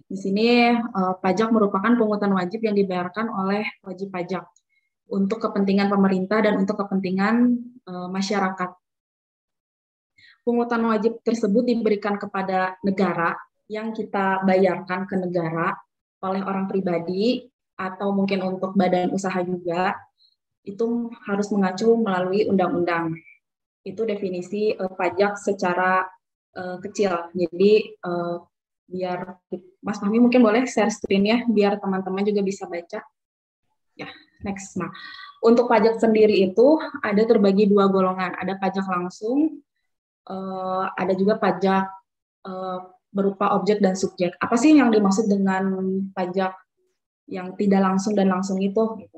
Di sini pajak merupakan pungutan wajib yang dibayarkan oleh wajib pajak untuk kepentingan pemerintah dan untuk kepentingan masyarakat. Pungutan wajib tersebut diberikan kepada negara yang kita bayarkan ke negara oleh orang pribadi atau mungkin untuk badan usaha juga, itu harus mengacu melalui undang-undang. Itu definisi pajak secara kecil. Jadi biar Mas Fahmi mungkin boleh share screen ya, biar teman-teman juga bisa baca. Ya, next. Nah, untuk pajak sendiri itu ada terbagi dua golongan. Ada pajak langsung, ada juga pajak berupa objek dan subjek. Apa sih yang dimaksud dengan pajak yang tidak langsung dan langsung itu?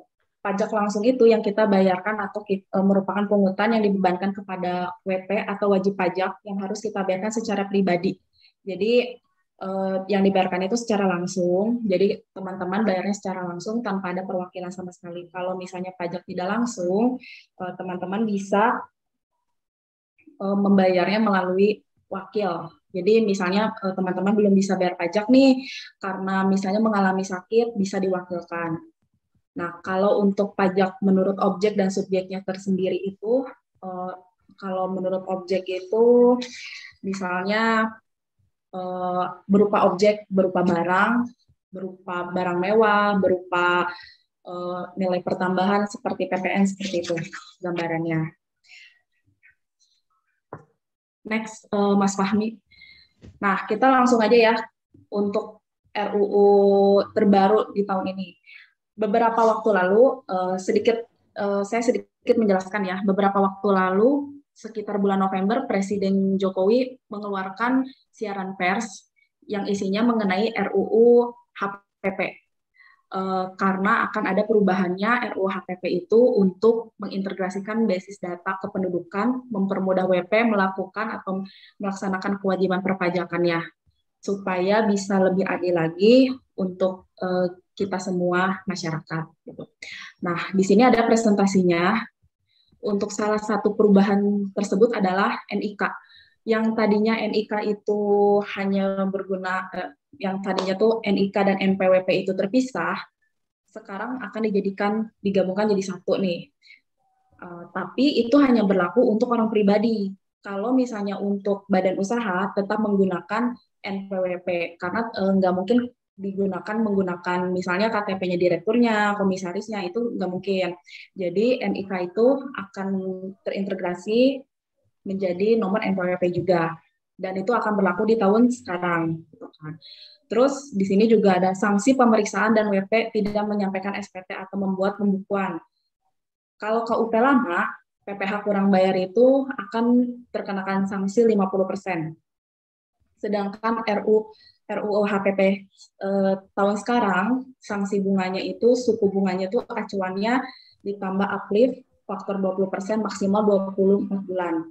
Pajak langsung itu yang kita bayarkan atau merupakan pungutan yang dibebankan kepada WP atau wajib pajak yang harus kita bayarkan secara pribadi. Jadi yang dibayarkan itu secara langsung, jadi teman-teman bayarnya secara langsung tanpa ada perwakilan sama sekali. Kalau misalnya pajak tidak langsung, teman-teman bisa membayarnya melalui wakil. Jadi misalnya teman-teman belum bisa bayar pajak nih, karena misalnya mengalami sakit, bisa diwakilkan. Nah, kalau untuk pajak menurut objek dan subjeknya tersendiri itu, kalau menurut objek itu misalnya berupa objek, berupa barang mewah, berupa nilai pertambahan seperti PPN, seperti itu gambarannya. Next, Mas Fahmi. Nah, kita langsung aja ya untuk RUU terbaru di tahun ini. Beberapa waktu lalu, saya sedikit menjelaskan ya, beberapa waktu lalu, sekitar bulan November, Presiden Jokowi mengeluarkan siaran pers yang isinya mengenai RUU HPP. Karena akan ada perubahannya RUU HPP itu untuk mengintegrasikan basis data kependudukan, mempermudah WP melakukan atau melaksanakan kewajiban perpajakannya, supaya bisa lebih adil lagi untuk kita semua masyarakat. Gitu. Nah, di sini ada presentasinya. Untuk salah satu perubahan tersebut adalah NIK. Yang tadinya NIK itu hanya berguna, yang tadinya tuh NIK dan NPWP itu terpisah, sekarang akan digabungkan jadi satu nih. Tapi itu hanya berlaku untuk orang pribadi. Kalau misalnya untuk badan usaha tetap menggunakan NPWP karena nggak mungkin menggunakan misalnya KTP-nya direkturnya, komisarisnya, itu nggak mungkin. Jadi NIK itu akan terintegrasi menjadi nomor NPWP juga, dan itu akan berlaku di tahun sekarang. Terus di sini juga ada sanksi pemeriksaan dan WP tidak menyampaikan SPT atau membuat pembukuan. Kalau KUP lama, PPh kurang bayar itu akan terkenakan sanksi 50%. Sedangkan RUU HPP tahun sekarang, sanksi bunganya itu, suku bunganya itu acuannya ditambah uplift faktor 20% maksimal 24 bulan.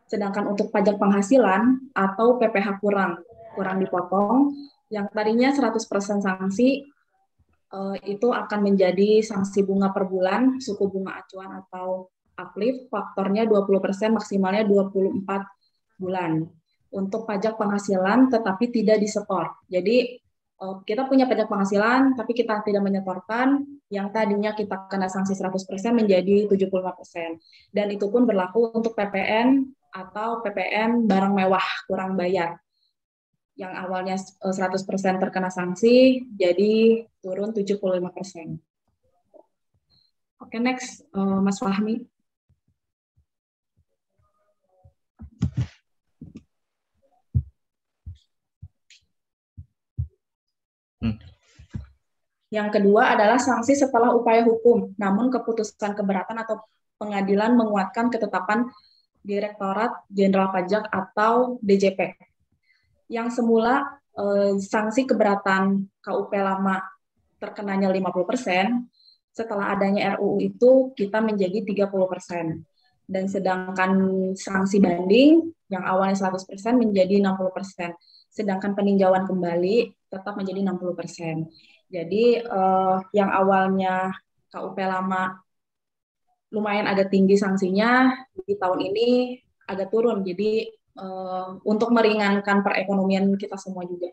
Sedangkan untuk pajak penghasilan atau PPh kurang dipotong, yang tadinya 100% sanksi, itu akan menjadi sanksi bunga per bulan, suku bunga acuan atau uplift, faktornya 20%, maksimalnya 24 bulan. Untuk pajak penghasilan tetapi tidak disetor. Jadi kita punya pajak penghasilan tapi kita tidak menyetorkan, yang tadinya kita kena sanksi 100% menjadi 75%. Dan itu pun berlaku untuk PPN atau PPN barang mewah kurang bayar. Yang awalnya 100% terkena sanksi, jadi turun 75%. Oke, next, Mas Fahmi. Yang kedua adalah sanksi setelah upaya hukum, namun keputusan keberatan atau pengadilan menguatkan ketetapan Direktorat Jenderal Pajak atau DJP. Yang semula sanksi keberatan KUP lama terkenanya 50%, setelah adanya RUU itu kita menjadi 30%. Dan sedangkan sanksi banding yang awalnya 100% menjadi 60%. Sedangkan peninjauan kembali tetap menjadi 60%. Jadi yang awalnya KUP lama lumayan agak tinggi sanksinya, di tahun ini agak turun. Jadi untuk meringankan perekonomian kita semua juga.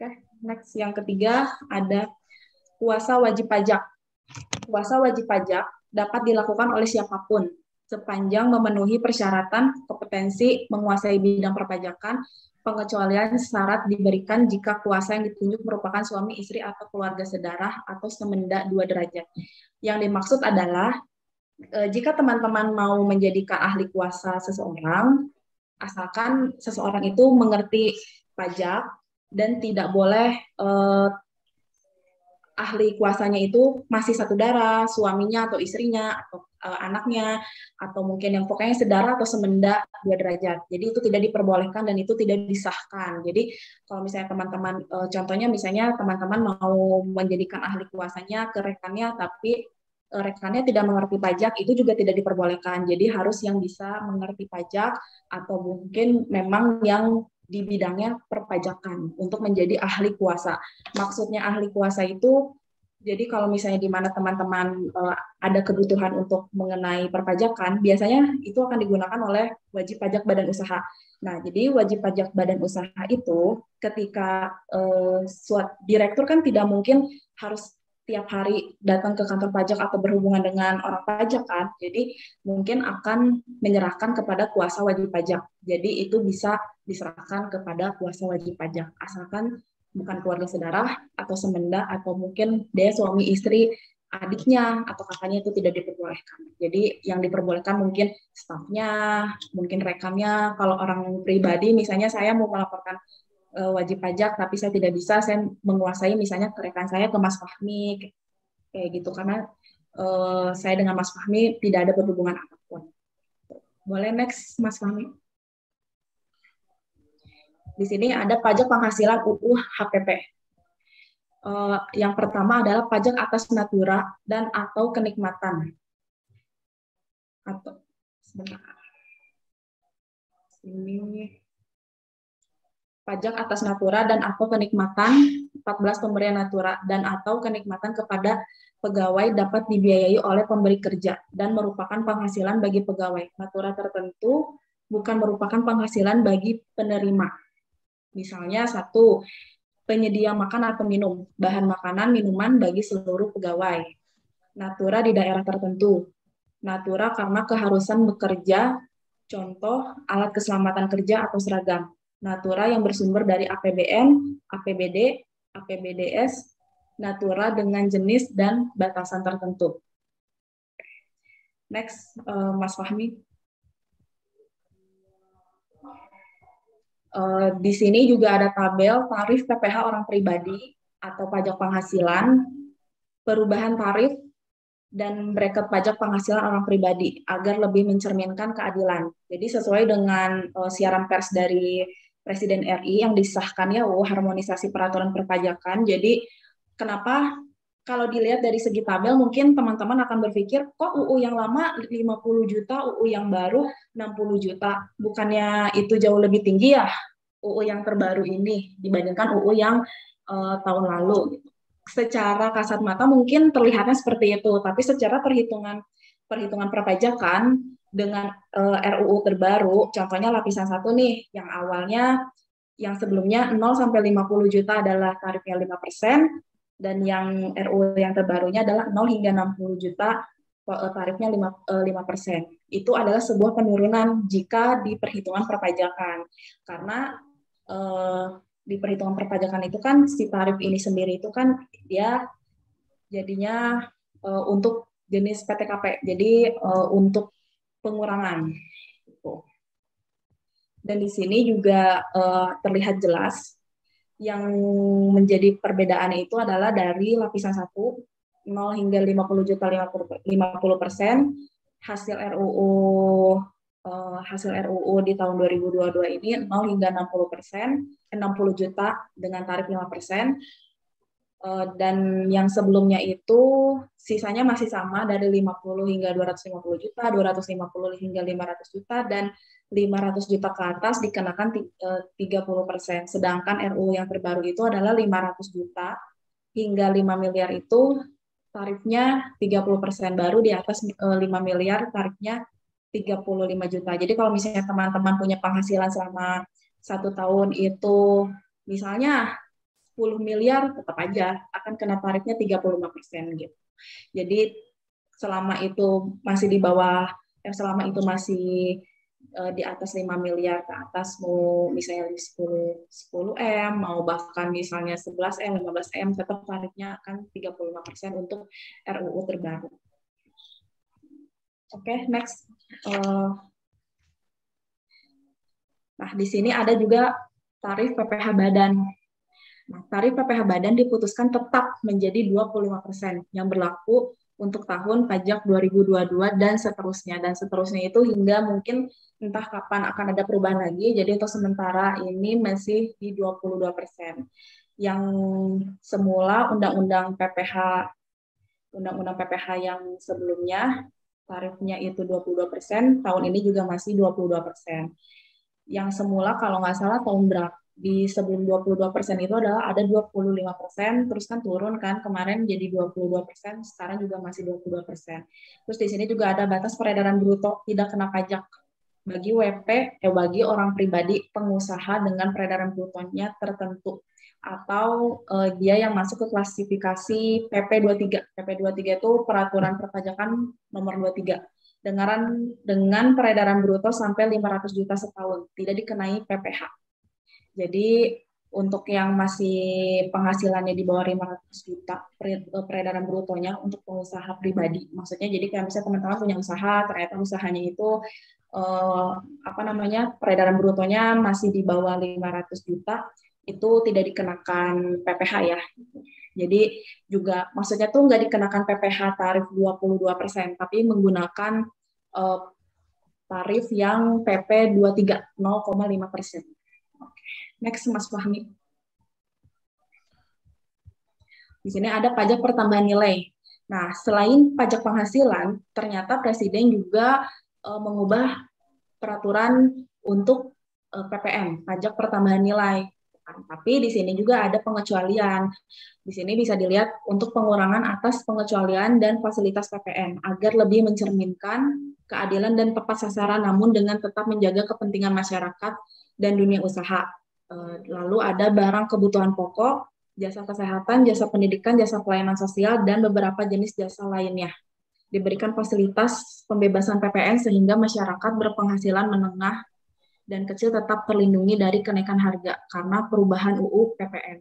Oke, next yang ketiga ada kuasa wajib pajak. Kuasa wajib pajak dapat dilakukan oleh siapapun sepanjang memenuhi persyaratan kompetensi menguasai bidang perpajakan. Pengecualian syarat diberikan jika kuasa yang ditunjuk merupakan suami, istri, atau keluarga sedarah atau semenda 2 derajat. Yang dimaksud adalah jika teman-teman mau menjadikan ahli kuasa seseorang, asalkan seseorang itu mengerti pajak dan tidak boleh ahli kuasanya itu masih satu darah, suaminya atau istrinya atau anaknya, atau mungkin yang pokoknya sedara atau semenda 2 derajat. Jadi itu tidak diperbolehkan dan itu tidak disahkan. Jadi kalau misalnya teman-teman, contohnya misalnya teman-teman mau menjadikan ahli kuasanya ke rekannya, tapi rekannya tidak mengerti pajak, itu juga tidak diperbolehkan. Jadi harus yang bisa mengerti pajak atau mungkin memang yang di bidangnya perpajakan untuk menjadi ahli kuasa. Maksudnya ahli kuasa itu, jadi kalau misalnya di mana teman-teman ada kebutuhan untuk mengenai perpajakan, biasanya itu akan digunakan oleh wajib pajak badan usaha. Nah, jadi wajib pajak badan usaha itu ketika direktur kan tidak mungkin harus tiap hari datang ke kantor pajak atau berhubungan dengan orang pajak kan. Jadi mungkin akan menyerahkan kepada kuasa wajib pajak. Jadi itu bisa diserahkan kepada kuasa wajib pajak, asalkan bukan keluarga sedarah atau semenda atau mungkin dia suami istri adiknya atau kakaknya itu tidak diperbolehkan. Jadi yang diperbolehkan mungkin stafnya, mungkin rekannya. Kalau orang pribadi misalnya saya mau melaporkan wajib pajak tapi saya tidak bisa, saya menguasai misalnya ke rekan saya, ke Mas Fahmi kayak gitu, karena saya dengan Mas Fahmi tidak ada berhubungan apapun. Boleh next Mas Fahmi. Di sini ada pajak penghasilan UU HPP. Yang pertama adalah pajak atas natura dan atau kenikmatan. Atau sebentar. Ini pajak atas natura dan atau kenikmatan 14 pemberian natura dan atau kenikmatan kepada pegawai dapat dibiayai oleh pemberi kerja dan merupakan penghasilan bagi pegawai. Natura tertentu bukan merupakan penghasilan bagi penerima. Misalnya satu, penyedia makan atau minum, bahan makanan, minuman bagi seluruh pegawai. Natura di daerah tertentu. Natura karena keharusan bekerja, contoh alat keselamatan kerja atau seragam. Natura yang bersumber dari APBN, APBD, APBDS, natura dengan jenis dan batasan tertentu. Next, Mas Fahmi. Di sini juga ada tabel tarif PPh orang pribadi atau pajak penghasilan, perubahan tarif, dan bracket pajak penghasilan orang pribadi agar lebih mencerminkan keadilan. Jadi sesuai dengan siaran pers dari Presiden RI yang disahkan ya UU harmonisasi peraturan perpajakan. Jadi kenapa kalau dilihat dari segi tabel mungkin teman-teman akan berpikir kok UU yang lama 50 juta, UU yang baru 60 juta. Bukannya itu jauh lebih tinggi ya UU yang terbaru ini dibandingkan UU yang tahun lalu. Secara kasat mata mungkin terlihatnya seperti itu, tapi secara perhitungan perpajakan dengan RUU terbaru, contohnya lapisan 1 nih, yang awalnya, yang sebelumnya 0 sampai 50 juta adalah tarifnya 5%, dan yang RUU yang terbarunya adalah 0 hingga 60 juta, tarifnya 5%. Itu adalah sebuah penurunan jika di perhitungan perpajakan. Karena di perhitungan perpajakan itu kan si tarif ini sendiri itu kan dia jadinya untuk jenis PTKP, jadi untuk pengurangan. Dan di sini juga terlihat jelas yang menjadi perbedaan itu adalah dari lapisan 1, 0 hingga 50 juta 50%, hasil RUU di tahun 2022 ini 0 hingga 60%, 60 juta dengan tarif 5%. Dan yang sebelumnya itu sisanya masih sama dari 50 hingga 250 juta, 250 hingga 500 juta, dan 500 juta ke atas dikenakan 30%. Sedangkan RUU yang terbaru itu adalah 500 juta hingga 5 miliar itu tarifnya 30%, baru di atas 5 miliar tarifnya 35 juta. Jadi kalau misalnya teman-teman punya penghasilan selama 1 tahun itu misalnya miliar tetap aja akan kena tarifnya 35% gitu. Jadi selama itu masih di bawah, selama itu masih di atas 5 miliar ke atas, mau misalnya 10 M, mau bahkan misalnya 11 M, 15 M, tetap tarifnya akan 35% untuk RUU terbaru. Oke, next. Nah, di sini ada juga tarif PPh badan. Nah, tarif PPh badan diputuskan tetap menjadi 25% yang berlaku untuk tahun pajak 2022 dan seterusnya. Dan seterusnya itu hingga mungkin entah kapan akan ada perubahan lagi. Jadi untuk sementara ini masih di 22%. Yang semula Undang-Undang PPh yang sebelumnya tarifnya itu 22%, tahun ini juga masih 22%. Yang semula kalau nggak salah tahun berapa, di sebelum 22% itu adalah ada 25%, terus kan turun kan kemarin jadi 22%, sekarang juga masih 22%. Terus di sini juga ada batas peredaran bruto tidak kena pajak bagi bagi orang pribadi pengusaha dengan peredaran brutonya tertentu atau dia yang masuk ke klasifikasi PP23. PP23 itu peraturan perpajakan nomor 23. Dengan peredaran bruto sampai 500 juta setahun, tidak dikenai PPh. Jadi untuk yang masih penghasilannya di bawah 500 juta peredaran brutonya untuk pengusaha pribadi. Maksudnya jadi kayak misalnya teman-teman punya usaha, ternyata usahanya itu peredaran brutonya masih di bawah 500 juta, itu tidak dikenakan PPh ya. Jadi juga maksudnya tuh nggak dikenakan PPh tarif 22%, tapi menggunakan tarif yang PP 23 0,5%. Next, Mas Fahmi. Di sini ada pajak pertambahan nilai. Nah, selain pajak penghasilan, ternyata Presiden juga mengubah peraturan untuk PPN, pajak pertambahan nilai. Tapi di sini juga ada pengecualian. Di sini bisa dilihat untuk pengurangan atas pengecualian dan fasilitas PPN agar lebih mencerminkan keadilan dan tepat sasaran, namun dengan tetap menjaga kepentingan masyarakat dan dunia usaha. Lalu ada barang kebutuhan pokok, jasa kesehatan, jasa pendidikan, jasa pelayanan sosial, dan beberapa jenis jasa lainnya. Diberikan fasilitas pembebasan PPN sehingga masyarakat berpenghasilan menengah dan kecil tetap terlindungi dari kenaikan harga karena perubahan UU PPN.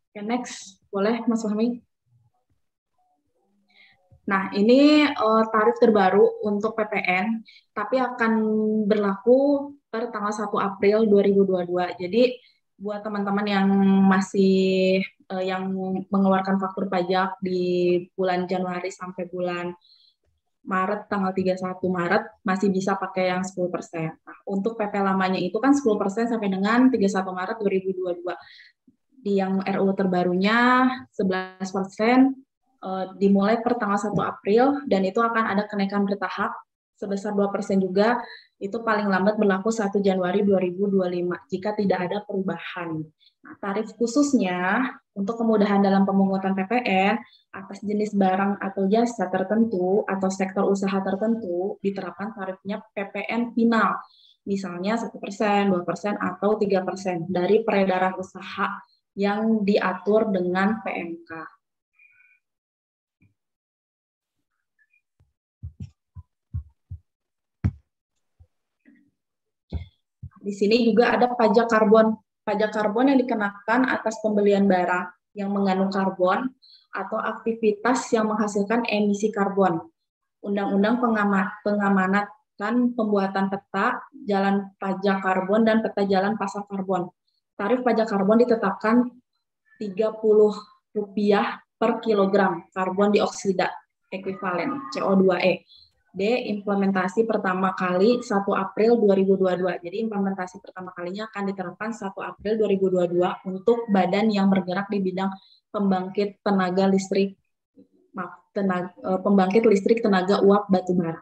Oke, next. Boleh, Mas Fahmi? Nah, ini tarif terbaru untuk PPN, tapi akan berlaku per tanggal 1 April 2022. Jadi, buat teman-teman yang masih yang mengeluarkan faktur pajak di bulan Januari sampai bulan Maret, tanggal 31 Maret, masih bisa pakai yang 10%. Nah, untuk PP lamanya itu kan 10% sampai dengan 31 Maret 2022. Di yang RUU terbarunya 11%, dimulai per tanggal 1 April, dan itu akan ada kenaikan bertahap sebesar 2% juga, itu paling lambat berlaku 1 Januari 2025 jika tidak ada perubahan. Nah, tarif khususnya untuk kemudahan dalam pemungutan PPN atas jenis barang atau jasa tertentu atau sektor usaha tertentu diterapkan tarifnya PPN final, misalnya 1%, 2%, atau 3% dari peredaran usaha yang diatur dengan PMK. Di sini juga ada pajak karbon. Pajak karbon yang dikenakan atas pembelian barang yang mengandung karbon atau aktivitas yang menghasilkan emisi karbon. Undang-Undang pengamanatan pembuatan peta jalan pajak karbon dan peta jalan pasar karbon. Tarif pajak karbon ditetapkan Rp30 per kilogram karbon dioksida ekuivalen CO2e. Implementasi pertama kali 1 April 2022. Jadi implementasi pertama kalinya akan diterapkan 1 April 2022 untuk badan yang bergerak di bidang pembangkit tenaga listrik, pembangkit listrik tenaga uap batubara.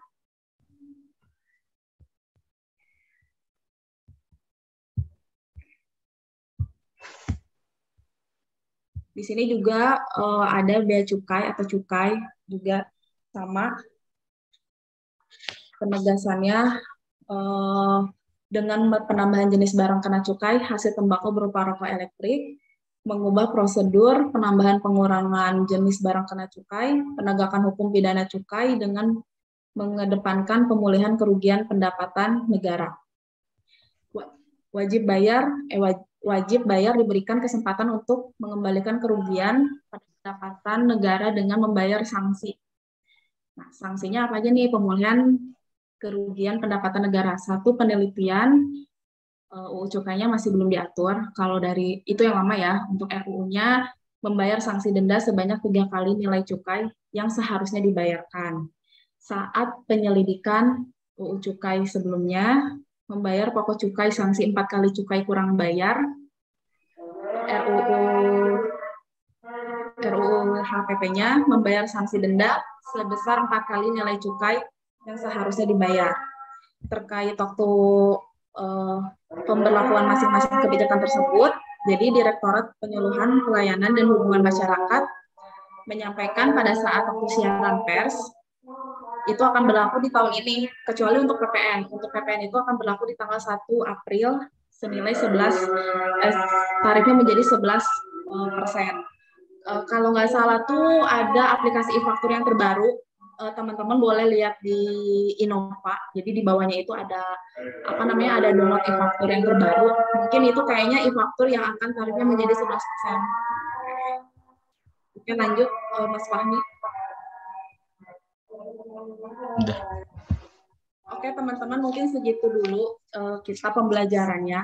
Di sini juga ada bea cukai atau cukai juga sama. Penegasannya dengan penambahan jenis barang kena cukai, hasil tembakau berupa rokok elektrik, mengubah prosedur penambahan pengurangan jenis barang kena cukai, penegakan hukum pidana cukai dengan mengedepankan pemulihan kerugian pendapatan negara. Wajib bayar diberikan kesempatan untuk mengembalikan kerugian pendapatan negara dengan membayar sanksi. Nah, sanksinya apa aja nih? Pemulihan kerugian pendapatan negara. Satu, penelitian UU cukainya masih belum diatur. Kalau dari itu yang lama ya, untuk RUU-nya membayar sanksi denda sebanyak 3 kali nilai cukai yang seharusnya dibayarkan. Saat penyelidikan UU cukai sebelumnya, membayar pokok cukai sanksi 4 kali cukai kurang bayar. RUU HPP-nya membayar sanksi denda sebesar 4 kali nilai cukai yang seharusnya dibayar. Terkait waktu pemberlakuan masing-masing kebijakan tersebut, jadi Direktorat Penyuluhan Pelayanan dan Hubungan Masyarakat menyampaikan pada saat waktu siaran pers, itu akan berlaku di tahun ini, kecuali untuk PPN. Untuk PPN itu akan berlaku di tanggal 1 April senilai 11, tarifnya menjadi 11%. Kalau nggak salah tuh ada aplikasi e-faktur yang terbaru, teman-teman boleh lihat di Innova. Jadi di bawahnya itu ada ada download e-faktur yang terbaru. Mungkin itu kayaknya e-faktur yang akan tarifnya menjadi 11%. Oke, lanjut Mas Fahmi. Udah. Oke, teman-teman, mungkin segitu dulu kita pembelajarannya.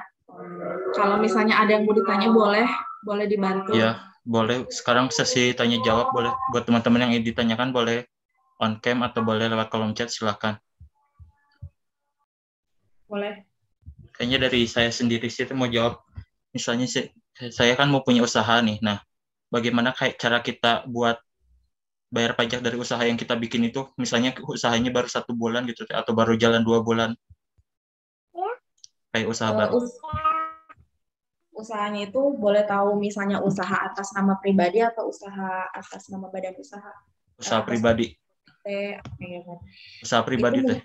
Kalau misalnya ada yang mau ditanya, boleh dibantu. Ya, boleh. Sekarang sesi tanya jawab boleh. Buat teman-teman yang ingin ditanyakan boleh on cam atau boleh lewat kolom chat, silakan. Boleh. Kayaknya dari saya sendiri sih mau jawab. Misalnya saya kan mau punya usaha nih. Nah, bagaimana cara kita buat bayar pajak dari usaha yang kita bikin itu? Misalnya usahanya baru 1 bulan gitu, atau baru jalan 2 bulan. Kayak usaha baru. Usahanya itu boleh tahu misalnya usaha atas nama pribadi atau usaha atas nama badan usaha? Usaha pribadi. Usaha pribadi teh.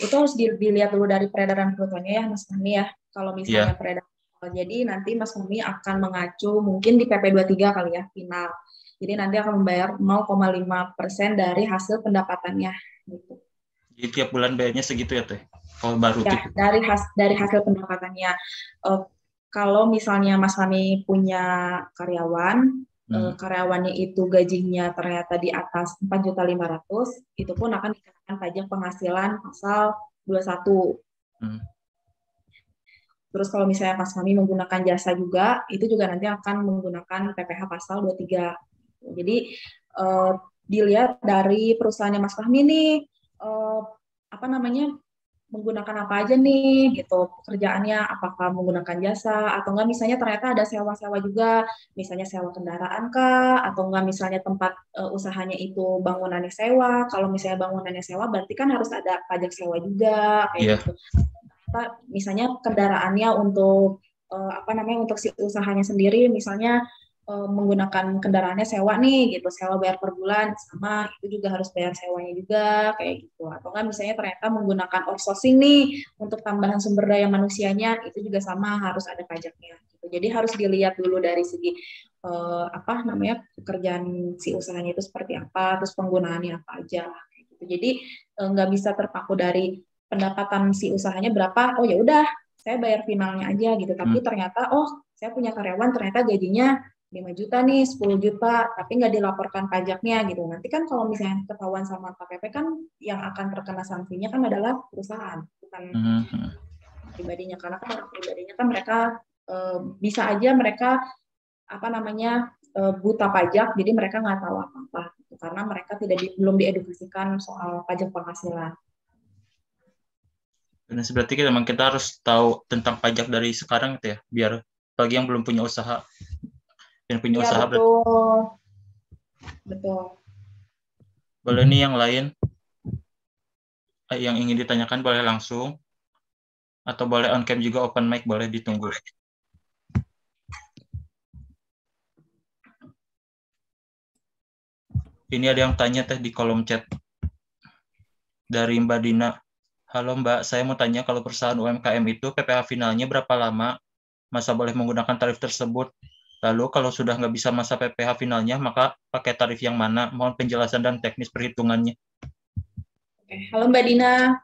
Itu harus dilihat dulu dari peredaran brutonya ya Mas Fahmi ya. Kalau misalnya peredaran, jadi nanti Mas Fahmi akan mengacu mungkin di PP 23 kali ya, final. Jadi nanti akan membayar 0,5% dari hasil pendapatannya. Gitu. Jadi tiap bulan bayarnya segitu ya teh? Kalau baru ya, gitu. Dari hasil pendapatannya. Kalau misalnya Mas Fahmi punya karyawan, karyawannya itu gajinya ternyata di atas 4.500.000, itu pun akan dikenakan pajak penghasilan pasal 21. Terus kalau misalnya Mas Fahmi menggunakan jasa juga, itu juga nanti akan menggunakan PPh pasal 23. Jadi dilihat dari perusahaannya Mas Fahmi nih, menggunakan apa aja nih gitu, pekerjaannya apakah menggunakan jasa atau enggak, misalnya ternyata ada sewa-sewa juga, misalnya sewa kendaraan kah, atau enggak misalnya tempat usahanya itu bangunannya sewa. Kalau misalnya bangunannya sewa berarti kan harus ada pajak sewa juga kayak gitu. Misalnya kendaraannya untuk untuk si usahanya sendiri, misalnya menggunakan kendaraannya sewa nih gitu, sewa bayar per bulan, sama itu juga harus bayar sewanya juga kayak gitu. Atau enggak misalnya ternyata menggunakan outsourcing nih untuk tambahan sumber daya manusianya, itu juga sama harus ada pajaknya gitu. Jadi harus dilihat dulu dari segi pekerjaan si usahanya itu seperti apa, terus penggunaannya apa aja gitu. Jadi nggak bisa terpaku dari pendapatan si usahanya berapa, oh ya udah saya bayar finalnya aja gitu. Tapi ternyata saya punya karyawan ternyata gajinya 5 juta nih, 10 juta, tapi nggak dilaporkan pajaknya gitu. Nanti kan kalau misalnya ketahuan sama KPP kan yang akan terkena sanksinya kan adalah perusahaan, bukan pribadinya. Karena kan orang pribadinya kan mereka bisa aja mereka buta pajak, jadi mereka nggak tahu apa-apa gitu, karena mereka belum diedukasikan soal pajak penghasilan. Dan berarti kita harus tahu tentang pajak dari sekarang gitu ya, biar bagi yang belum punya usaha. Yang punya usaha betul. Boleh nih yang lain yang ingin ditanyakan boleh langsung, atau boleh on cam juga, open mic boleh ditunggu. Ini ada yang tanya teh di kolom chat dari Mbak Dina. Halo Mbak, saya mau tanya kalau perusahaan UMKM itu PPh finalnya berapa lama? masa boleh menggunakan tarif tersebut. Lalu kalau sudah nggak bisa masa PPh finalnya, maka pakai tarif yang mana? Mohon penjelasan dan teknis perhitungannya. Oke. Halo Mbak Dina.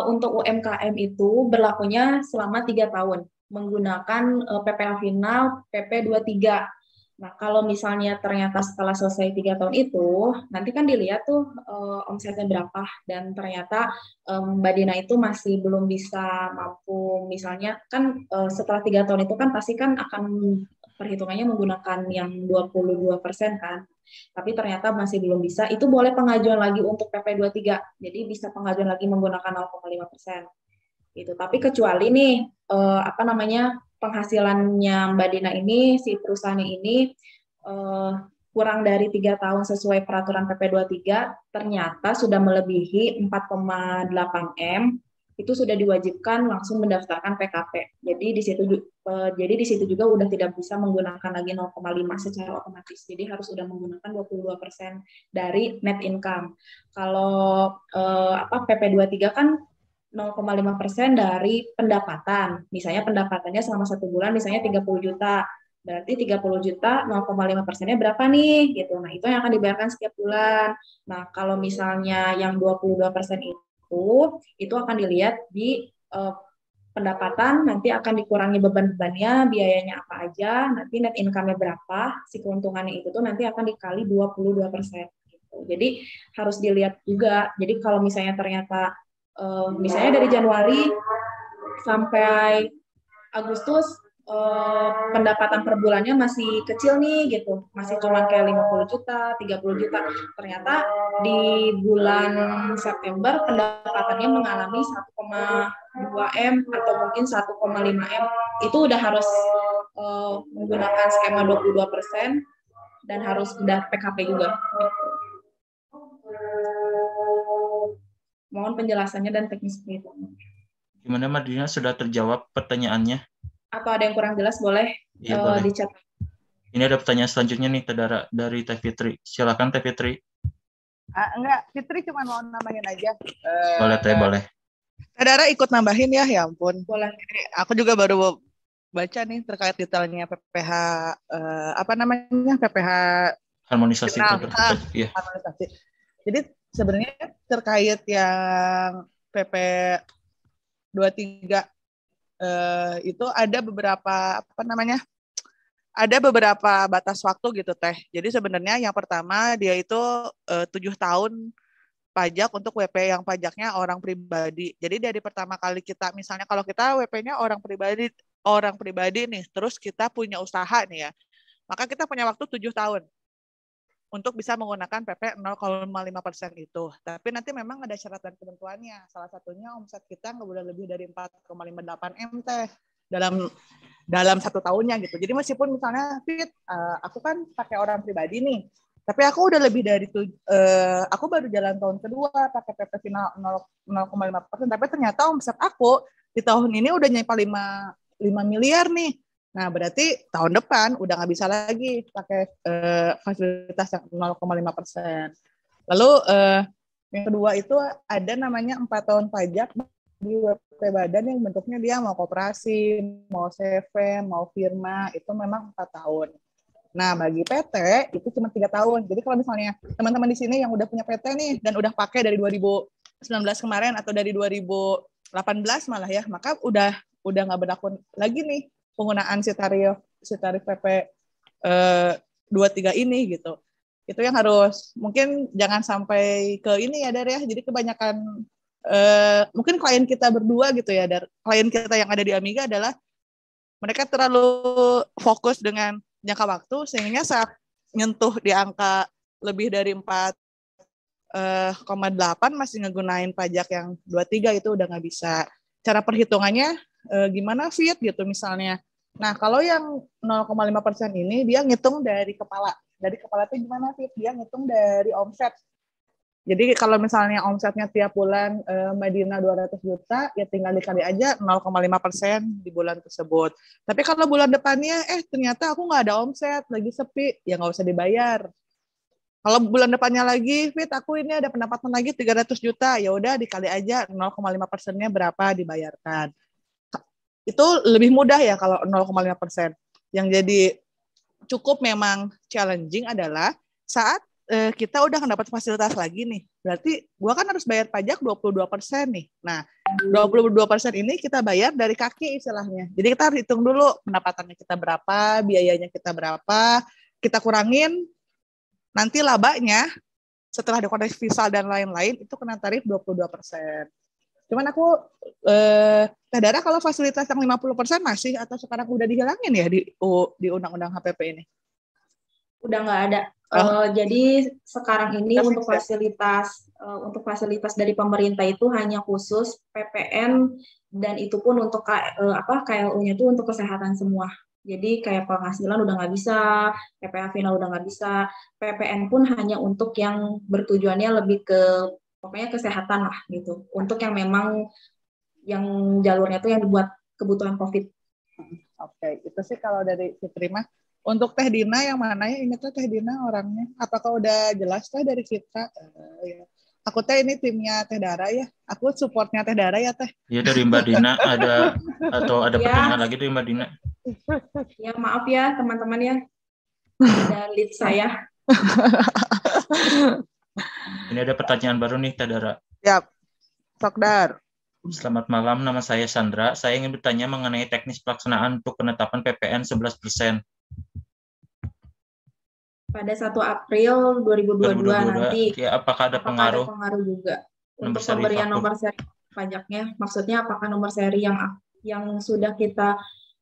Untuk UMKM itu berlakunya selama 3 tahun menggunakan PPh final PP 23. Nah, kalau misalnya ternyata setelah selesai 3 tahun itu, nanti kan dilihat tuh omsetnya berapa, dan ternyata Mbak Dina itu masih belum bisa mampu, misalnya kan setelah 3 tahun itu kan pasti kan akan perhitungannya menggunakan yang 22% kan, tapi ternyata masih belum bisa, itu boleh pengajuan lagi untuk PP 23. Jadi bisa pengajuan lagi menggunakan 0,5%. Gitu. Tapi kecuali nih apa namanya penghasilannya Mbak Dina ini, si perusahaan ini kurang dari 3 tahun sesuai peraturan PP 23, ternyata sudah melebihi 4,8 M, itu sudah diwajibkan langsung mendaftarkan PKP. Jadi di situ juga udah tidak bisa menggunakan lagi 0,5 secara otomatis. Jadi harus sudah menggunakan 22% dari net income. Kalau PP 23 kan 0,5% dari pendapatan. Misalnya pendapatannya selama 1 bulan misalnya 30 juta. Berarti 30 juta 0,5%-nya berapa nih gitu. Nah, itu yang akan dibayarkan setiap bulan. Nah, kalau misalnya yang 22% itu akan dilihat di pendapatan, nanti akan dikurangi beban-bebannya, biayanya apa aja, nanti net income-nya berapa, si keuntungannya itu tuh nanti akan dikali 22%. Gitu. Jadi harus dilihat juga. Jadi kalau misalnya ternyata misalnya dari Januari sampai Agustus pendapatan per bulannya masih kecil nih gitu, masih cuma kayak 50 juta, 30 juta. Ternyata di bulan September pendapatannya mengalami 1,2 M atau mungkin 1,5 M. Itu udah harus menggunakan skema 22% dan harus udah PKP juga. Mohon penjelasannya dan teknis itu. Gimana Mbak Dina, sudah terjawab pertanyaannya? Atau ada yang kurang jelas boleh boleh di chat. Ini ada pertanyaan selanjutnya nih dari Teh Fitri. Silakan Teh Fitri. Enggak, Fitri cuma mau nambahin aja. Boleh Teh, boleh. Saudara ikut nambahin ya ampun. Boleh. Aku juga baru baca nih terkait detailnya PPh PPh harmonisasi ya. Harmonisasi. Jadi sebenarnya terkait yang PP 23 itu ada beberapa ada beberapa batas waktu gitu Teh. Jadi sebenarnya yang pertama dia itu 7 tahun pajak untuk WP yang pajaknya orang pribadi. Jadi dari pertama kali kita, misalnya kalau kita WP-nya orang pribadi nih, terus kita punya usaha nih ya, maka kita punya waktu 7 tahun untuk bisa menggunakan PP 0,5% itu. Tapi nanti memang ada syarat dan ketentuannya. Salah satunya omset kita nggak boleh lebih dari 4,58 M Teh dalam 1 tahunnya gitu. Jadi meskipun misalnya Fit, aku kan pakai orang pribadi nih, tapi aku udah lebih dari aku baru jalan tahun kedua pakai PP final 0,5%, tapi ternyata omset aku di tahun ini udah nyampe 5 miliar nih. Nah, berarti tahun depan udah nggak bisa lagi pakai fasilitas yang 0,5%. Lalu yang kedua itu ada namanya 4 tahun pajak di WP badan yang bentuknya dia mau koperasi, mau CV, mau firma, itu memang 4 tahun. Nah, bagi PT itu cuma 3 tahun. Jadi kalau misalnya teman-teman di sini yang udah punya PT nih dan udah pakai dari 2019 kemarin atau dari 2018 malah ya, maka udah nggak berlaku lagi nih penggunaan si tarif PP 23 ini gitu. Itu yang harus, mungkin jangan sampai ke ini ya Dar ya. Jadi kebanyakan mungkin klien kita berdua gitu ya Dar. Klien kita yang ada di Amiga adalah mereka terlalu fokus dengan jangka waktu sehingga saat nyentuh di angka lebih dari 4,8 masih ngegunain pajak yang 23, itu udah nggak bisa. Cara perhitungannya gimana Fit gitu misalnya. Nah, kalau yang 0,5% ini dia ngitung dari kepala. Dari kepala itu gimana Fit? Dia ngitung dari omset. Jadi kalau misalnya omsetnya tiap bulan Mbak Dina 200 juta, ya tinggal dikali aja 0,5% di bulan tersebut. Tapi kalau bulan depannya, ternyata aku nggak ada omset, lagi sepi, ya nggak usah dibayar. Kalau bulan depannya lagi, Fit, aku ini ada pendapatan lagi 300 juta, ya udah dikali aja 0,5%-nya berapa dibayarkan. itu lebih mudah ya kalau 0,5%. Yang jadi cukup memang challenging adalah saat kita udah dapat fasilitas lagi nih. Berarti gua kan harus bayar pajak 22% nih. Nah, 22% ini kita bayar dari kaki istilahnya. Jadi kita harus hitung dulu pendapatannya kita berapa, biayanya kita berapa, kita kurangin nanti labanya setelah dekodex fiscal dan lain-lain itu kena tarif 22%. Cuman aku Teh Dara kalau fasilitas yang 50% masih atau sekarang udah dihilangin ya di Undang-Undang HPP ini? Udah nggak ada. Jadi sekarang ini untuk fasilitas dari pemerintah itu hanya khusus PPN dan itu pun untuk KLU-nya itu untuk kesehatan semua. Jadi kayak penghasilan udah nggak bisa, PPh final udah nggak bisa, PPN pun hanya untuk yang bertujuannya lebih ke pokoknya kesehatan lah gitu. Untuk yang memang yang jalurnya itu yang dibuat kebutuhan COVID. Oke, itu sih kalau dari Fitri mah. Untuk Teh Dina yang mana ya? Ini tuh Teh Dina orangnya. Apakah udah jelas Teh dari kita? Ya. Aku Teh ini timnya Teh Dara ya. Aku supportnya Teh Dara ya Teh. Iya dari Mbak Dina ada pertanyaan lagi dari Mbak Dina. Ya maaf ya teman-teman ya. Ada lead saya. Ini ada pertanyaan baru nih Teh Dara. Yap. Sokdar. Selamat malam, nama saya Sandra. Saya ingin bertanya mengenai teknis pelaksanaan untuk penetapan PPN 11%. Pada 1 April 2022 nanti. Ya, apakah ada pengaruh? Ada pengaruh juga untuk pemberian nomor seri pajaknya. Maksudnya apakah nomor seri yang sudah kita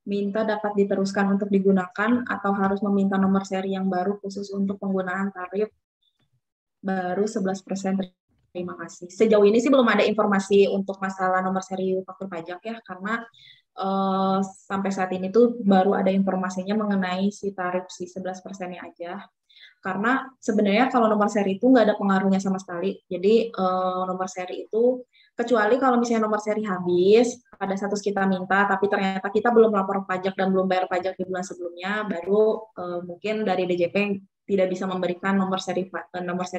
minta dapat diteruskan untuk digunakan atau harus meminta nomor seri yang baru khusus untuk penggunaan tarif baru 11%. Terima kasih. Sejauh ini sih belum ada informasi untuk masalah nomor seri faktur pajak ya, karena sampai saat ini tuh baru ada informasinya mengenai si tarif si 11%-nya aja. Karena sebenarnya kalau nomor seri itu nggak ada pengaruhnya sama sekali. Jadi nomor seri itu, kecuali kalau misalnya nomor seri habis, pada status kita minta, tapi ternyata kita belum lapor pajak dan belum bayar pajak di bulan sebelumnya, baru mungkin dari DJP tidak bisa memberikan nomor seri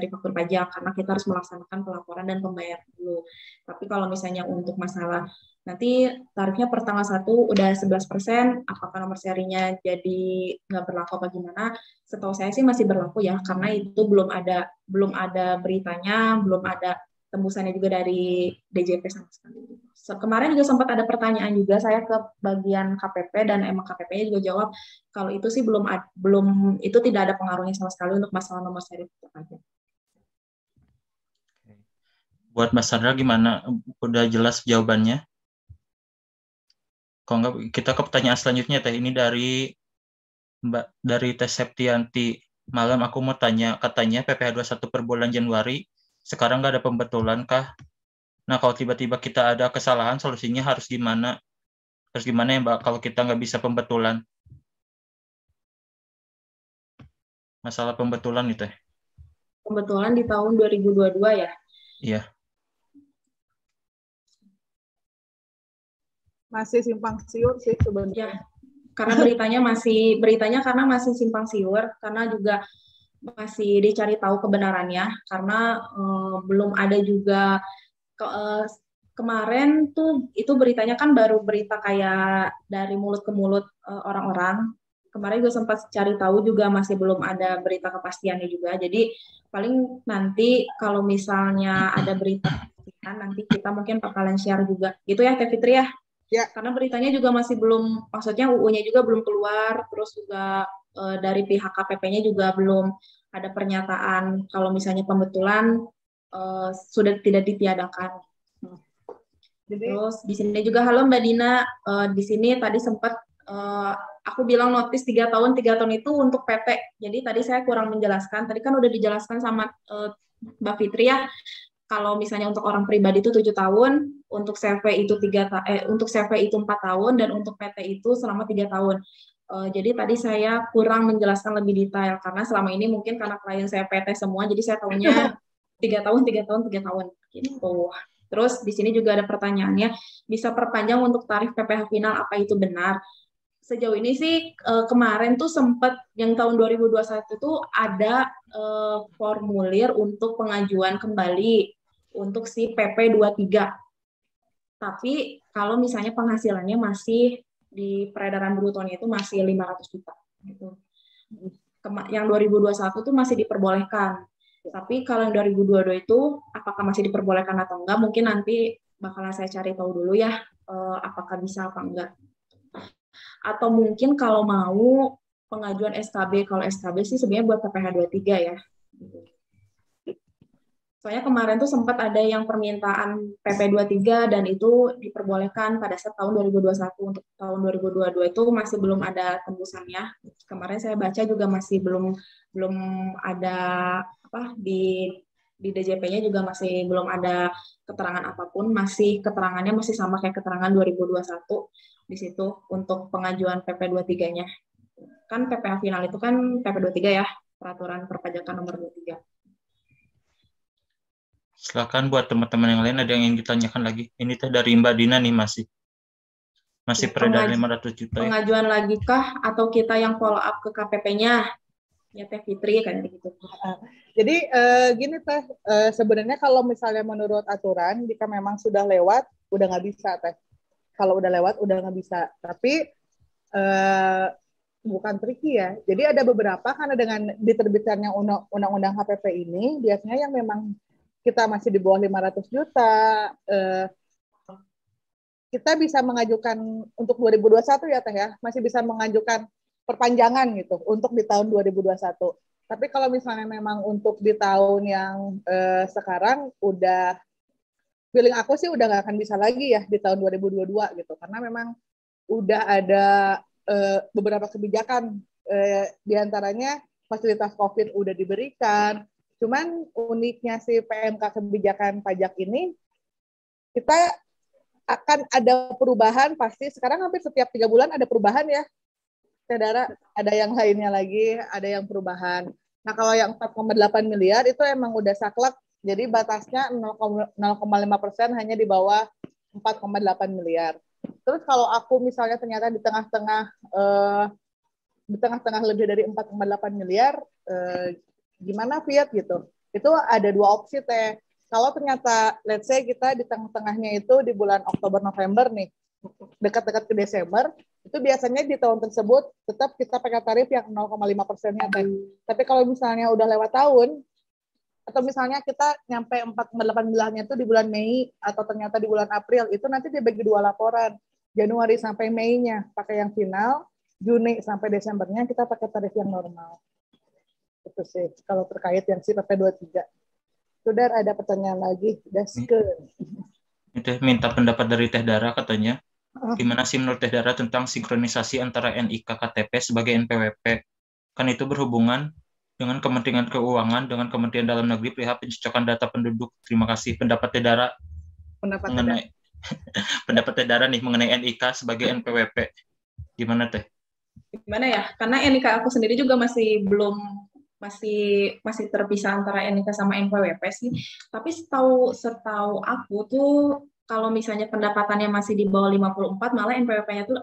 faktur pajak karena kita harus melaksanakan pelaporan dan pembayaran dulu. Tapi kalau misalnya untuk masalah nanti tarifnya per tanggal 1 udah 11%, apakah nomor serinya jadi nggak berlaku apa gimana? Setahu saya sih masih berlaku ya, karena itu belum ada beritanya, belum ada tembusannya juga dari DJP sama sekali. Kemarin juga sempat ada pertanyaan juga saya ke bagian KPP dan emang KPP-nya juga jawab kalau itu sih belum itu tidak ada pengaruhnya sama sekali untuk masalah nomor seri faktur pajak. Buat Mas Sandra gimana? Udah jelas jawabannya? Kalau enggak kita ke pertanyaan selanjutnya Teh. Ini dari Teh Septianti. Malam aku mau tanya, katanya PPh 21 per bulan Januari sekarang nggak ada pembetulan kah? Nah kalau tiba-tiba kita ada kesalahan, solusinya harus gimana? Harus gimana ya Mbak kalau kita nggak bisa pembetulan? Masalah pembetulan nih Teh. Pembetulan di tahun 2022 ya? Iya. Masih simpang siur sih sebenarnya. Ya, karena beritanya karena masih simpang siur, karena juga masih dicari tahu kebenarannya, karena belum ada juga kemarin tuh itu beritanya kan baru berita kayak dari mulut ke mulut orang-orang. Kemarin gue sempat cari tahu juga masih belum ada berita kepastiannya juga. Jadi paling nanti kalau misalnya ada berita nanti kita mungkin bakalan share juga. Gitu ya Teh Fitri ya? Ya, karena beritanya juga masih belum, maksudnya UU-nya juga belum keluar, terus juga dari pihak KPP-nya juga belum ada pernyataan kalau misalnya pembetulan sudah tidak ditiadakan. Terus di sini juga, halo Mbak Dina, di sini tadi sempat aku bilang notis 3 tahun itu untuk PT. Jadi tadi saya kurang menjelaskan, tadi kan udah dijelaskan sama Mbak Fitri ya. Kalau misalnya untuk orang pribadi itu 7 tahun, untuk CV itu 4 tahun, dan untuk PT itu selama 3 tahun. Jadi tadi saya kurang menjelaskan lebih detail, karena selama ini mungkin karena klien saya PT semua, jadi saya tahunya 3 tahun, gitu. Terus di sini juga ada pertanyaannya, bisa perpanjang untuk tarif PPh final, apa itu benar? Sejauh ini sih kemarin tuh sempat yang tahun 2021 tuh ada formulir untuk pengajuan kembali untuk si PP 23. Tapi kalau misalnya penghasilannya masih di peredaran brutonya itu masih 500 juta gitu. Yang 2021 tuh masih diperbolehkan. Tapi kalau yang 2022 itu apakah masih diperbolehkan atau enggak, mungkin nanti bakalan saya cari tahu dulu ya, apakah bisa apa enggak. Atau mungkin kalau mau pengajuan SKB, kalau SKB sih sebenarnya buat PPh 23 ya. Soalnya kemarin tuh sempat ada yang permintaan PP 23 dan itu diperbolehkan pada saat tahun 2021. Untuk tahun 2022 itu masih belum ada tembusannya. Kemarin saya baca juga masih belum ada apa di DJP-nya juga masih belum ada keterangan apapun, masih keterangannya masih sama kayak keterangan 2021 di situ untuk pengajuan PP 23-nya. Kan PPh final itu kan PP 23 ya, peraturan perpajakan nomor 23. Silakan buat teman-teman yang lain, ada yang ingin ditanyakan lagi. Ini teh dari Mbak Dina nih, masih peredar 500 juta. Pengajuan lagi kah atau kita yang follow up ke KPP-nya? Ya Teh Fitri kan gitu. Jadi gini Teh, sebenarnya kalau misalnya menurut aturan, jika memang sudah lewat, udah nggak bisa Teh. Kalau udah lewat, udah nggak bisa. Tapi bukan tricky ya. Jadi ada beberapa, karena dengan diterbitkannya undang-undang HPP ini, biasanya yang memang kita masih di bawah 500 juta, kita bisa mengajukan untuk 2021 ya Teh ya, masih bisa mengajukan perpanjangan gitu untuk di tahun 2021. Tapi kalau misalnya memang untuk di tahun yang sekarang udah, feeling aku sih udah nggak akan bisa lagi ya di tahun 2022 gitu, karena memang udah ada beberapa kebijakan, diantaranya fasilitas COVID udah diberikan. Cuman uniknya si PMK kebijakan pajak ini, kita akan ada perubahan pasti. Sekarang hampir setiap 3 bulan ada perubahan ya. Saudara, ada yang lainnya lagi, ada yang perubahan. Nah kalau yang 4,8 miliar itu emang udah saklek. Jadi batasnya 0,5% hanya di bawah 4,8 miliar. Terus kalau aku misalnya ternyata di tengah-tengah lebih dari 4,8 miliar, gimana Fiat gitu. Itu ada 2 opsi Teh. Kalau ternyata let's say kita di tengah-tengahnya itu di bulan Oktober November nih, dekat-dekat ke Desember, itu biasanya di tahun tersebut tetap kita pakai tarif yang 0,5%-nya Teh. Tapi kalau misalnya udah lewat tahun, atau misalnya kita nyampe 4,8 miliarnya itu di bulan Mei atau ternyata di bulan April, itu nanti dibagi 2 laporan. Januari sampai Mei-nya pakai yang final, Juni sampai Desembernya kita pakai tarif yang normal. Itu sih kalau terkait yang si PP 23. Sudah ada pertanyaan lagi, Daske. Itu minta pendapat dari Teh Dara katanya. Gimana sih menurut Teh Dara tentang sinkronisasi antara NIK KTP sebagai NPWP? Kan itu berhubungan dengan Kementerian Keuangan dengan Kementerian Dalam Negeri perihal pencocokan data penduduk. Terima kasih pendapat Teh Dara. Pendapat Teh Dara nih mengenai NIK sebagai NPWP. Gimana Teh? Gimana ya? Karena NIK aku sendiri juga masih terpisah antara NIK sama NPWP sih. Tapi setahu aku tuh kalau misalnya pendapatannya masih di bawah 54, malah NPWP-nya tuh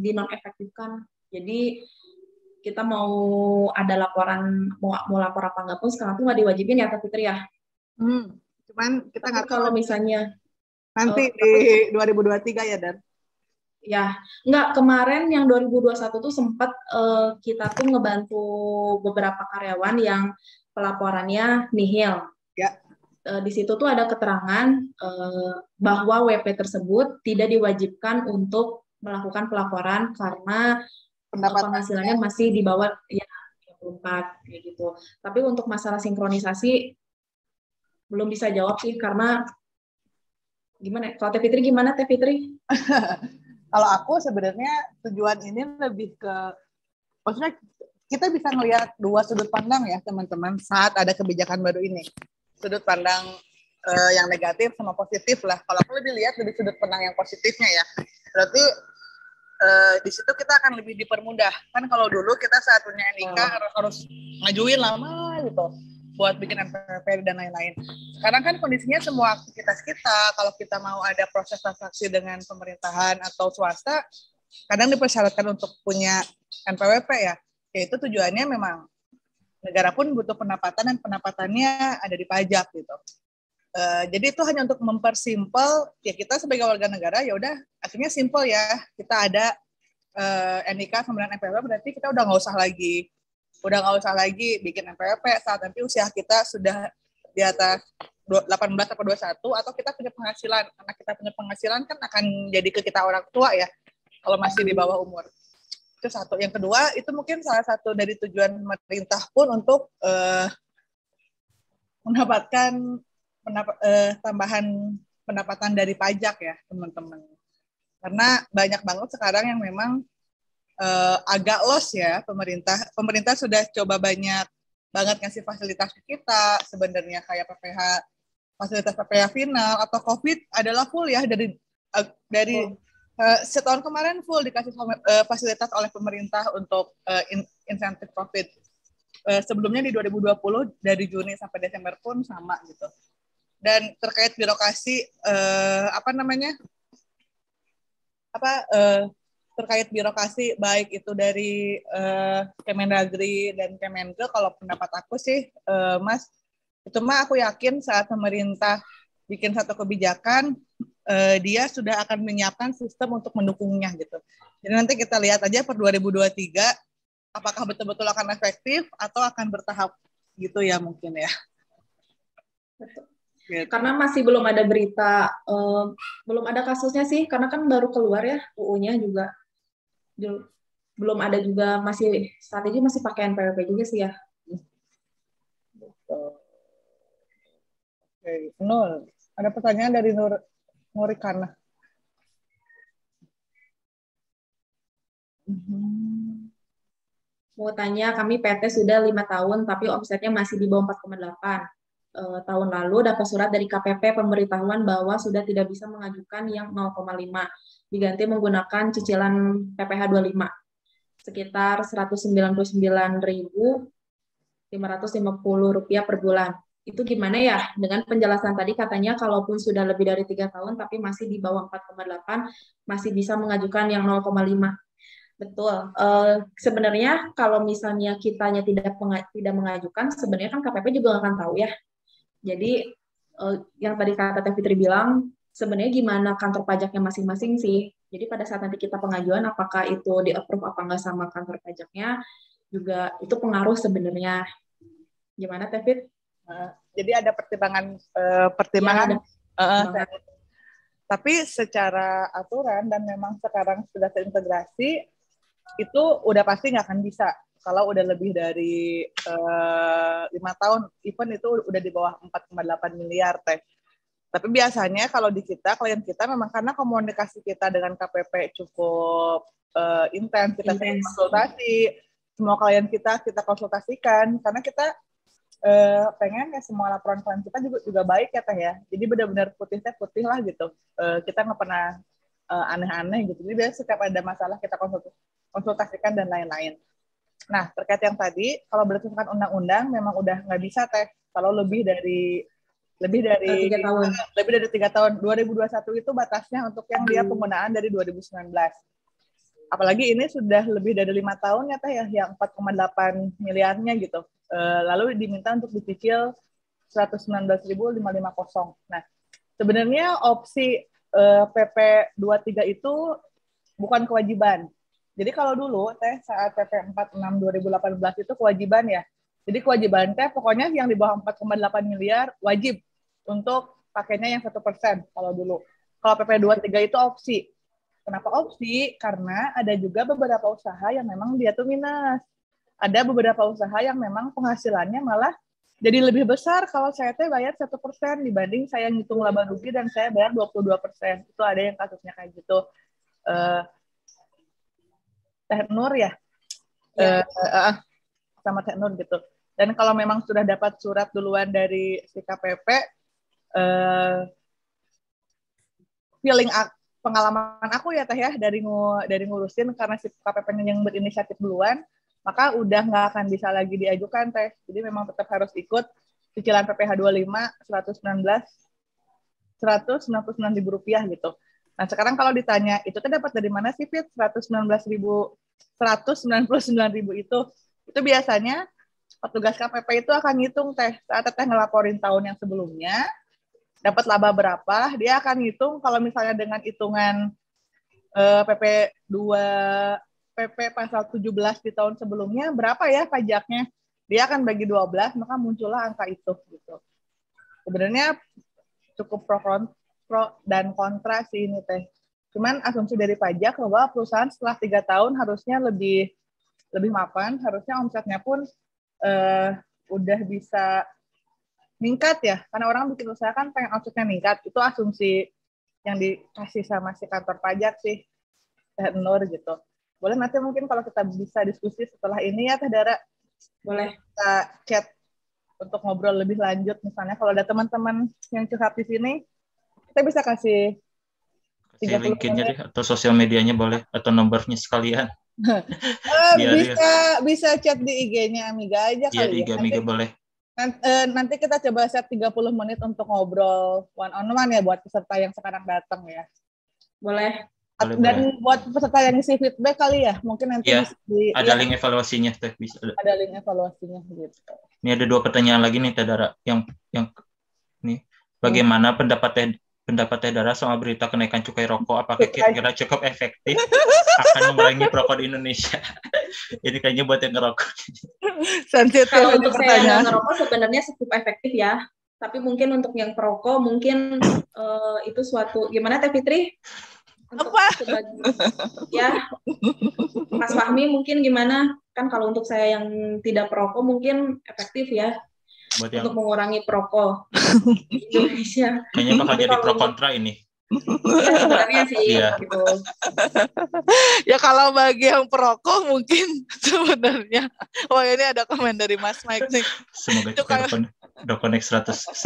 dinonefektifkan. Jadi kita mau ada laporan, mau lapor apa enggak pun sekarang tuh nggak diwajibin ya Teh Fitri ya. Cuman kita nggak kalau misalnya nanti di 2023 ya Dan. Ya, enggak, kemarin yang 2021 tuh sempat kita tuh ngebantu beberapa karyawan yang pelaporannya nihil. Ya. Di situ tuh ada keterangan bahwa WP tersebut tidak diwajibkan untuk melakukan pelaporan karena penghasilannya masih di bawah ya 34 kayak gitu. Tapi untuk masalah sinkronisasi belum bisa jawab sih karena gimana? Kalau Teh Fitri gimana Teh Fitri? Kalau aku sebenarnya tujuan ini lebih ke, maksudnya kita bisa melihat 2 sudut pandang ya teman-teman saat ada kebijakan baru ini. Sudut pandang yang negatif sama positif lah. Kalau aku lebih lihat dari sudut pandang yang positifnya ya. Berarti di situ kita akan lebih dipermudah. Kan kalau dulu kita saat punya NIK harus ngajuin lama gitu buat bikin NPWP dan lain-lain. Sekarang kan kondisinya semua aktivitas kita, kalau kita mau ada proses transaksi dengan pemerintahan atau swasta, kadang dipersyaratkan untuk punya NPWP ya. Yaitu tujuannya memang negara pun butuh pendapatan dan pendapatannya ada di pajak gitu. Jadi itu hanya untuk mempersimpel ya, kita sebagai warga negara ya udah akhirnya simple ya, kita ada NIK kemudian NPWP, berarti kita udah nggak usah lagi bikin NPWP saat nanti usia kita sudah di atas 18 atau 21, atau kita punya penghasilan. Karena kita punya penghasilan kan akan jadi ke kita orang tua ya kalau masih di bawah umur. Itu satu. Yang kedua, itu mungkin salah satu dari tujuan pemerintah pun untuk mendapatkan tambahan pendapatan dari pajak ya, teman-teman. Karena banyak banget sekarang yang memang agak loss ya pemerintah. Pemerintah sudah coba banyak banget ngasih fasilitas ke kita, sebenarnya kayak PPH, fasilitas PPH final, atau COVID adalah full ya dari setahun kemarin full dikasih fasilitas oleh pemerintah untuk insentif COVID. Sebelumnya di 2020 dari Juni sampai Desember pun sama gitu. Dan terkait birokrasi terkait birokrasi baik itu dari Kemendagri dan Kemenkeu, kalau pendapat aku sih Mas, itu mah aku yakin saat pemerintah bikin satu kebijakan dia sudah akan menyiapkan sistem untuk mendukungnya gitu. Jadi nanti kita lihat aja per 2023 apakah betul-betul akan efektif atau akan bertahap gitu ya mungkin ya. Betul. Gitu. Karena masih belum ada berita, belum ada kasusnya sih, karena kan baru keluar ya UU-nya juga. Belum ada juga, masih strategi masih pakai NPWP juga sih ya. Oke, Nur. Ada pertanyaan dari Nurikana. Mau tanya, kami PT sudah 5 tahun, tapi omsetnya masih di bawah 4,8. Tahun lalu dapat surat dari KPP pemberitahuan bahwa sudah tidak bisa mengajukan yang 0,5, diganti menggunakan cicilan PPh 25 sekitar Rp199.550 per bulan. Itu gimana ya dengan penjelasan tadi, katanya kalaupun sudah lebih dari 3 tahun tapi masih di bawah 4,8 masih bisa mengajukan yang 0,5. Betul. Sebenarnya kalau misalnya kitanya tidak mengajukan, sebenarnya kan KPP juga nggak akan tahu ya. Jadi yang tadi kata Teh Fitri bilang, sebenarnya gimana kantor pajaknya masing-masing sih. Jadi pada saat nanti kita pengajuan, apakah itu di-approve apa nggak sama kantor pajaknya, juga itu pengaruh sebenarnya. Gimana Teh Fit? Jadi ada pertimbangan. Tapi secara aturan dan memang sekarang sudah terintegrasi, itu udah pasti nggak akan bisa. Kalau udah lebih dari 5 tahun, even itu udah di bawah 4,8 miliar Teh. Tapi biasanya kalau di kita, klien kita memang karena komunikasi kita dengan KPP cukup intens, kita konsultasi, semua klien kita konsultasikan, karena kita pengen ya semua laporan klien kita juga baik ya Teh ya. Jadi benar-benar putihnya putih lah gitu. Kita nggak pernah aneh-aneh gitu. Jadi setiap ada masalah kita konsultasikan dan lain-lain. Nah, terkait yang tadi, kalau berdasarkan undang-undang memang udah nggak bisa Teh. Kalau lebih dari 3 tahun. 2021 itu batasnya untuk yang dia penggunaan dari 2019. Apalagi ini sudah lebih dari 5 tahun ya Teh ya, yang 4,8 miliarnya gitu. Lalu diminta untuk dicicil 119.550. Nah, sebenarnya opsi PP 23 itu bukan kewajiban. Jadi kalau dulu Teh saat PP 46 2018 itu kewajiban ya. Jadi kewajiban Teh pokoknya yang di bawah 4,8 miliar wajib untuk pakainya yang 1% kalau dulu. Kalau PP 23 itu opsi. Kenapa opsi? Karena ada juga beberapa usaha yang memang dia tuh minus. Ada beberapa usaha yang memang penghasilannya malah jadi lebih besar kalau saya Teh bayar 1% dibanding saya ngitung laba rugi dan saya bayar 22%. Itu ada yang kasusnya kayak gitu. Teh Nur ya, sama Teh Nur gitu. Dan kalau memang sudah dapat surat duluan dari si KPP, pengalaman aku ya Teh ya dari ngurusin, karena si KPP yang berinisiatif duluan, maka udah nggak akan bisa lagi diajukan Teh. Jadi memang tetap harus ikut cicilan PPh 25 Rp199.000 gitu. Nah, sekarang kalau ditanya, itu kan dapat dari mana sih, Fit? 199.000 itu biasanya petugas KPP itu akan ngitung Teh. Saat Teh ngelaporin tahun yang sebelumnya, dapat laba berapa, dia akan hitung kalau misalnya dengan hitungan PP 2 PP pasal 17 di tahun sebelumnya berapa ya pajaknya. Dia akan bagi 12, maka muncullah angka itu gitu. Sebenarnya cukup pro dan kontra sih ini teh. Cuman asumsi dari pajak bahwa perusahaan setelah 3 tahun harusnya lebih mapan, harusnya omsetnya pun udah bisa meningkat ya. Karena orang bikin usaha kan pengen omsetnya meningkat. Itu asumsi yang dikasih sama si kantor pajak sih, Teh Nur gitu. Boleh nanti mungkin kalau kita bisa diskusi setelah ini ya Teh Dara. Boleh. Kita chat untuk ngobrol lebih lanjut. Misalnya kalau ada teman-teman yang curhat di sini, kita bisa kasih LinkedIn-nya deh, atau sosial medianya boleh, atau nomornya sekalian. Bisa chat di IG-nya Amiga aja kali ya. Iya, di IG Amiga boleh. Nanti kita coba set 30 menit untuk ngobrol one on one ya buat peserta yang sekarang datang ya. Boleh. Dan buat peserta yang ngisi feedback kali ya, mungkin nanti ya, ada link evaluasinya tuh bisa. Ada link evaluasinya gitu. Ini ada 2 pertanyaan lagi nih Teh Dara, yang nih, bagaimana pendapat Teh Dara soal berita kenaikan cukai rokok? Apakah kira-kira cukup efektif akan mengurangi perokok di Indonesia? Ini kayaknya buat yang ngerokok. Sensitif. Kalau untuk saya yang ngerokok sebenarnya cukup efektif ya. Tapi mungkin untuk yang perokok mungkin itu suatu gimana Teh Fitri? Ya, Mas Fahmi mungkin gimana? Kan kalau untuk saya yang tidak perokok mungkin efektif ya untuk mengurangi perokok di Indonesia. Kayaknya bakal jadi pro kontra ini. Ya, sebenarnya sih gitu. Ya kalau bagi yang perokok mungkin sebenarnya, ini ada komen dari Mas Mike nih. Semoga udah connect 100.000%.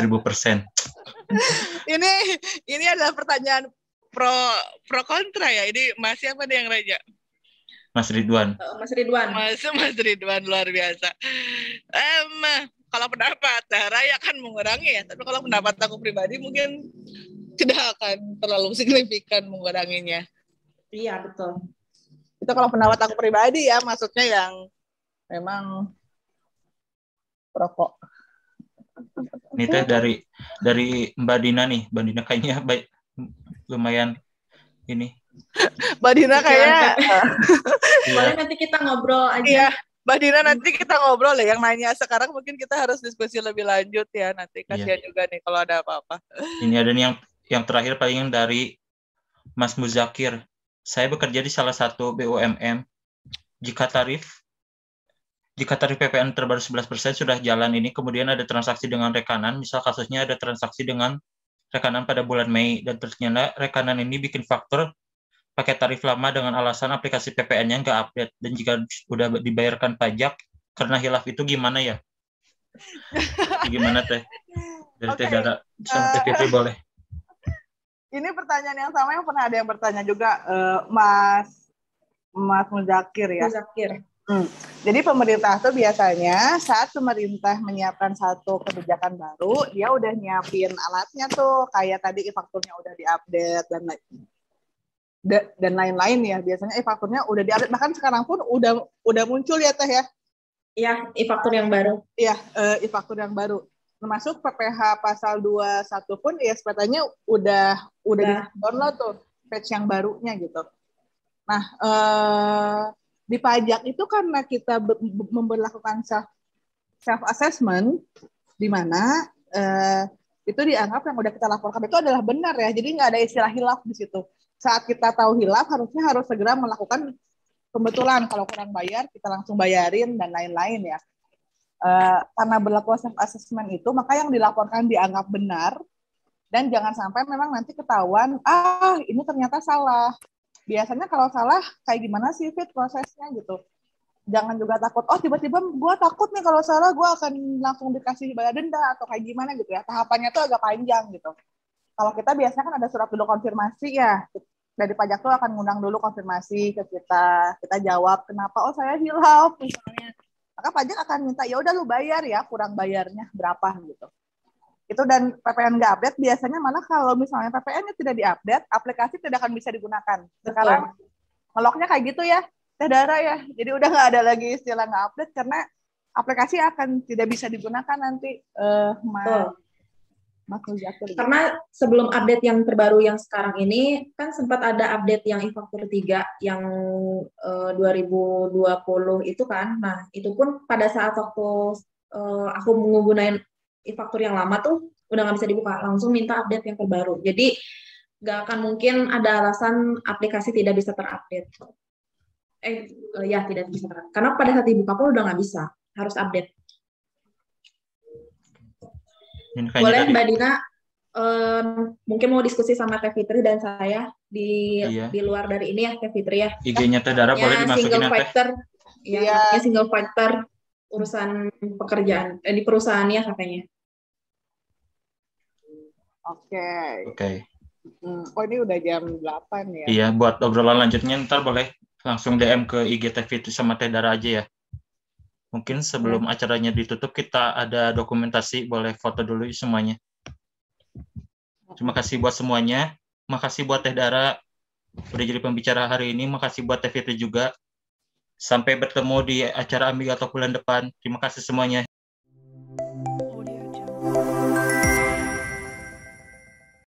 Ini adalah pertanyaan pro kontra ya. Ini Mas siapa nih yang raja? Mas Ridwan. Mas Ridwan luar biasa. Kalau pendapat Raya akan mengurangi ya, tapi kalau pendapat aku pribadi mungkin tidak akan terlalu signifikan menguranginya. Iya betul. Itu kalau pendapat aku pribadi ya, maksudnya yang memang perokok. Ini teh dari Mbak Dina nih, Mbak Dina kayaknya lumayan ini. Mbak Dina kayaknya. Boleh nanti kita ngobrol aja. Iya, Mbak Dina nanti kita ngobrol ya. Yang nanya sekarang mungkin kita harus diskusi lebih lanjut ya. Nanti kasihan juga nih kalau ada apa-apa. Ini ada nih yang terakhir paling dari Mas Muzakir. Saya bekerja di salah satu BUMN. Jika tarif PPN terbaru 11% sudah jalan ini, kemudian ada transaksi dengan rekanan, misal kasusnya ada transaksi dengan rekanan pada bulan Mei, dan ternyata rekanan ini bikin faktur pakai tarif lama dengan alasan aplikasi PPN-nya nggak update, dan jika sudah dibayarkan pajak karena hilaf itu gimana ya? Gimana Teh? Dari Teh Dara sama Teh Fitri boleh. Ini pertanyaan yang sama yang pernah ada yang bertanya juga, Mas Muzakir ya. Muzakir. Jadi pemerintah tuh biasanya saat pemerintah menyiapkan satu kebijakan baru, dia udah nyiapin alatnya tuh, kayak tadi e-fakturnya udah diupdate dan lain-lain ya. Biasanya e-fakturnya udah diupdate, bahkan sekarang pun udah muncul ya Teh ya. Iya, e-faktur yang baru. Iya, e-faktur yang baru. Termasuk PPh pasal 21 pun ya sepertinya udah di-download tuh patch yang barunya gitu. Nah, di pajak itu karena kita memberlakukan self assessment, di mana itu dianggap yang udah kita laporkan itu adalah benar ya, jadi nggak ada istilah hilaf di situ. Saat kita tahu hilaf harus segera melakukan pembetulan, kalau kurang bayar kita langsung bayarin dan lain-lain ya. Karena berlaku self assessment itu, maka yang dilaporkan dianggap benar, dan jangan sampai memang nanti ketahuan ini ternyata salah. Biasanya kalau salah kayak gimana sih Fit prosesnya gitu. Jangan juga takut, tiba-tiba gue takut nih kalau salah gue akan langsung dikasih bayar denda atau kayak gimana gitu ya. Tahapannya tuh agak panjang gitu. Kalau kita biasanya kan ada surat dulu konfirmasi ya. Dari pajak tuh akan ngundang dulu konfirmasi ke kita. Kita jawab kenapa saya hilaf misalnya. Maka pajak akan minta ya udah lu bayar ya, kurang bayarnya berapa gitu. Itu, dan PPN nggak update, biasanya malah kalau misalnya PPN-nya tidak diupdate, aplikasi tidak akan bisa digunakan. Sekarang ngeloknya kayak gitu ya, Teh Dara ya. Jadi udah nggak ada lagi istilah nggak update, karena aplikasi akan tidak bisa digunakan nanti. Mas Nurjati. Karena sebelum update yang terbaru yang sekarang ini, kan sempat ada update yang e-faktur 3 yang 2020 itu kan. Nah, itu pun pada saat waktu aku menggunakan e-faktur yang lama tuh udah nggak bisa dibuka, langsung minta update yang terbaru. Jadi nggak akan mungkin ada alasan aplikasi tidak bisa terupdate. Ya tidak bisa terupdate. Karena pada saat dibuka pun udah nggak bisa, harus update. Boleh Mbak Dina, mungkin mau diskusi sama Teh Fitri dan saya di luar dari ini ya, Teh Fitri ya. IG-nya Teh Dara boleh dimasukin single fighter, ya, single fighter urusan pekerjaan di perusahaannya katanya. Oke. Oh ini udah jam 8 ya. Iya, buat obrolan lanjutnya ntar boleh langsung DM ke IG Teh Fitri sama Teh Dara aja ya. Mungkin sebelum acaranya ditutup kita ada dokumentasi, boleh foto dulu semuanya. Terima kasih buat semuanya. Makasih buat Teh Dara udah jadi pembicara hari ini. Makasih buat Teh Fitri juga. Sampai bertemu di acara Amigatalk bulan depan. Terima kasih semuanya.